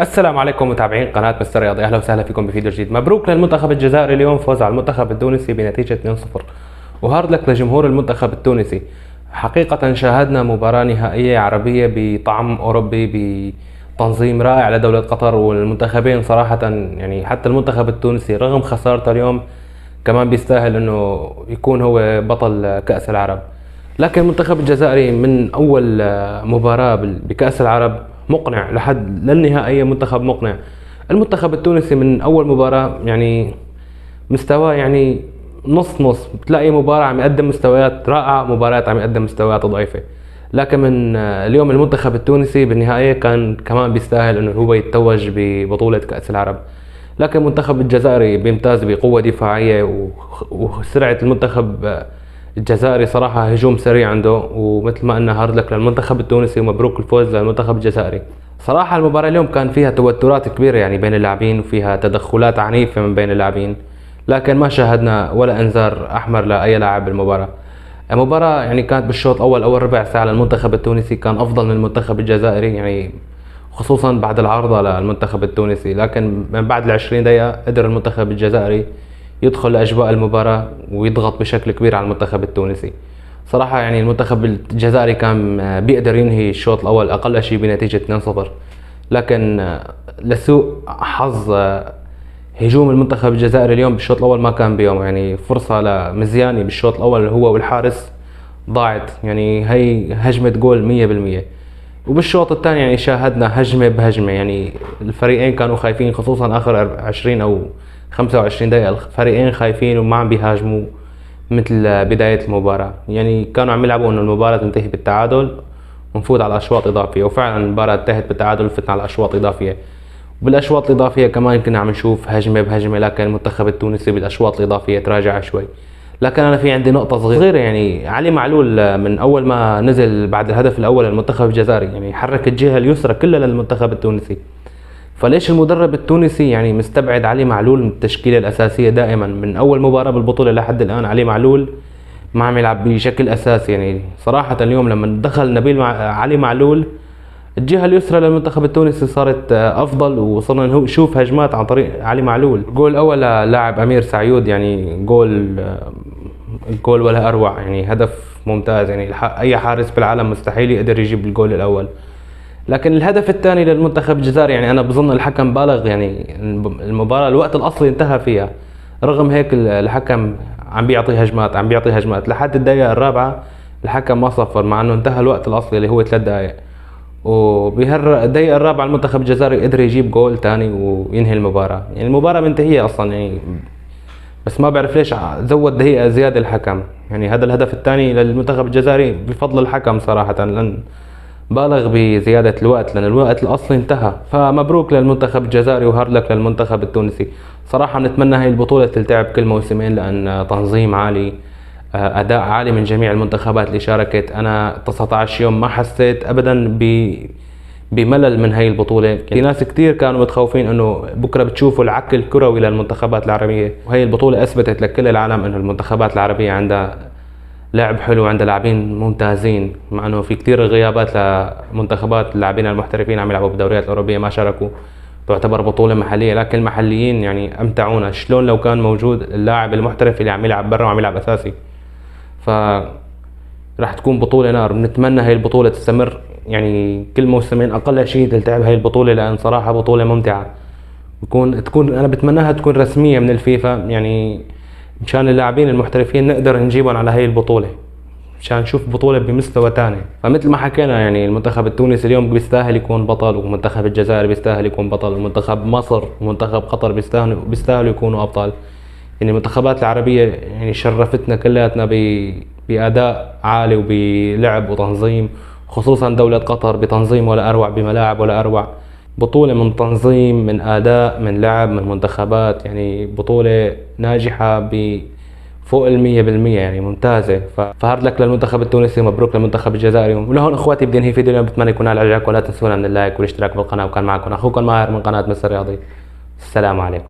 السلام عليكم متابعين قناة مستر رياضي، اهلا وسهلا فيكم بفيديو جديد. مبروك للمنتخب الجزائري، اليوم فوز على المنتخب التونسي بنتيجة 2-0، وهارد لك لجمهور المنتخب التونسي. حقيقة شاهدنا مباراة نهائية عربية بطعم اوروبي، بتنظيم رائع لدولة قطر والمنتخبين صراحة. يعني حتى المنتخب التونسي رغم خسارته اليوم كمان بيستاهل انه يكون هو بطل كأس العرب. لكن المنتخب الجزائري من اول مباراة بكأس العرب مقنع لحد للنهائية، منتخب مقنع. المنتخب التونسي من اول مباراة يعني مستواه يعني نص نص، بتلاقي مباراة عم يقدم مستويات رائعة، مباريات عم يقدم مستويات ضعيفة. لكن من اليوم المنتخب التونسي بالنهائية كان كمان بيستاهل انه هو يتوج ببطولة كأس العرب. لكن المنتخب الجزائري بيمتاز بقوة دفاعية وسرعة المنتخب الجزائري، صراحة هجوم سريع عنده، ومثل ما قلنا هارد لك للمنتخب التونسي ومبروك الفوز للمنتخب الجزائري. صراحة المباراة اليوم كان فيها توترات كبيرة يعني بين اللاعبين، وفيها تدخلات عنيفة من بين اللاعبين، لكن ما شاهدنا ولا انذار احمر لاي لاعب بالمباراة. المباراة يعني كانت بالشوط الاول، اول ربع ساعة للمنتخب التونسي كان افضل من المنتخب الجزائري، يعني خصوصا بعد العارضة للمنتخب التونسي. لكن من بعد العشرين دقيقة قدر المنتخب الجزائري يدخل لأجواء المباراة ويضغط بشكل كبير على المنتخب التونسي. صراحة يعني المنتخب الجزائري كان بيقدر ينهي الشوط الأول أقل شيء بنتيجة 2-0، لكن لسوء حظ هجوم المنتخب الجزائري اليوم بالشوط الأول ما كان بيوم. يعني فرصة لمزياني بالشوط الأول هو والحارس ضاعت، يعني هي هجمة جول 100%. وبالشوط الثاني يعني شاهدنا هجمة بهجمة، يعني الفريقين كانوا خايفين، خصوصا آخر 20 أو 25 دقيقة الفريقين خايفين وما عم بيهاجموا مثل بداية المباراة. يعني كانوا عم يلعبوا انه المباراة تنتهي بالتعادل ونفوت على اشواط اضافية، وفعلا المباراة انتهت بالتعادل وفتنا على اشواط اضافية. بالاشواط الاضافية كمان كنا عم نشوف هجمة بهجمة، لكن المنتخب التونسي بالاشواط الاضافية تراجع شوي. لكن انا في عندي نقطة صغيرة، يعني علي معلول من اول ما نزل بعد الهدف الاول للمنتخب الجزائري يعني حرك الجهة اليسرى كلها للمنتخب التونسي. فليش المدرب التونسي يعني مستبعد علي معلول من التشكيلة الأساسية دائما؟ من أول مباراة بالبطولة لحد الآن علي معلول ما عم يلعب بشكل أساسي. يعني صراحة اليوم لما دخل علي معلول الجهة اليسرى للمنتخب التونسي صارت أفضل، وصرنا نشوف هجمات عن طريق علي معلول. الجول الأول للاعب أمير سعيود يعني جول ولا أروع، يعني هدف ممتاز. يعني أي حارس بالعالم مستحيل يقدر يجيب الجول الأول. لكن الهدف الثاني للمنتخب الجزائري يعني انا بظن الحكم بالغ، يعني المباراة الوقت الاصلي انتهى فيها، رغم هيك الحكم عم بيعطي هجمات لحد الدقيقة الرابعة. الحكم ما صفر مع انه انتهى الوقت الاصلي اللي هو 3 دقائق، وبهالدقيقة الرابعة المنتخب الجزائري قدر يجيب جول ثاني وينهي المباراة. يعني المباراة منتهية اصلا يعني، بس ما بعرف ليش زود دقيقة زيادة الحكم. يعني هذا الهدف الثاني للمنتخب الجزائري بفضل الحكم صراحة، لأن بالغ بزيادة الوقت لأن الوقت الأصلي انتهى. فمبروك للمنتخب الجزائري وهارد لك للمنتخب التونسي. صراحة بنتمنى هاي البطولة تلتعب كل موسمين، لأن تنظيم عالي، أداء عالي من جميع المنتخبات اللي شاركت. أنا 19 يوم ما حسيت أبدا بملل من هاي البطولة. في ناس كتير كانوا متخوفين انه بكرة بتشوفوا العك الكروي للمنتخبات العربية، وهي البطولة اثبتت لكل العالم انه المنتخبات العربية عندها لعب حلو، عندها لاعبين ممتازين، مع انه في كتير غيابات لمنتخبات اللاعبين المحترفين عم يلعبوا بالدوريات الاوروبية ما شاركوا، تعتبر بطولة محلية. لكن المحليين يعني امتعونا، شلون لو كان موجود اللاعب المحترف اللي عم يلعب برا وعم يلعب اساسي. ف راح تكون بطولة نار. بنتمنى هاي البطولة تستمر، يعني كل موسمين اقل شيء تلتعب هاي البطولة، لان صراحة بطولة ممتعة. تكون انا بتمناها تكون رسمية من الفيفا، يعني مشان اللاعبين المحترفين نقدر نجيبهم على هاي البطولة، مشان نشوف بطولة بمستوى تاني. فمثل ما حكينا يعني المنتخب التونسي اليوم بيستاهل يكون بطل، ومنتخب الجزائر بيستاهل يكون بطل، ومنتخب مصر ومنتخب قطر بيستاهلوا يكونوا ابطال. يعني المنتخبات العربية يعني شرفتنا كلياتنا بأداء عالي وبلعب وتنظيم، خصوصا دولة قطر بتنظيم ولا أروع، بملاعب ولا أروع. بطولة من تنظيم، من أداء، من لعب، من منتخبات، يعني بطولة ناجحة فوق 100%، يعني ممتازة. فهارد لك للمنتخب التونسي، مبروك للمنتخب الجزائري. ولهون اخواتي بدي انهي فيديو اليوم، بتمنى يكون نال اعجابكم، ولا تنسونا من اللايك والاشتراك بالقناة. وكان معكم اخوكم ماهر من قناة مستر رياضي. السلام عليكم.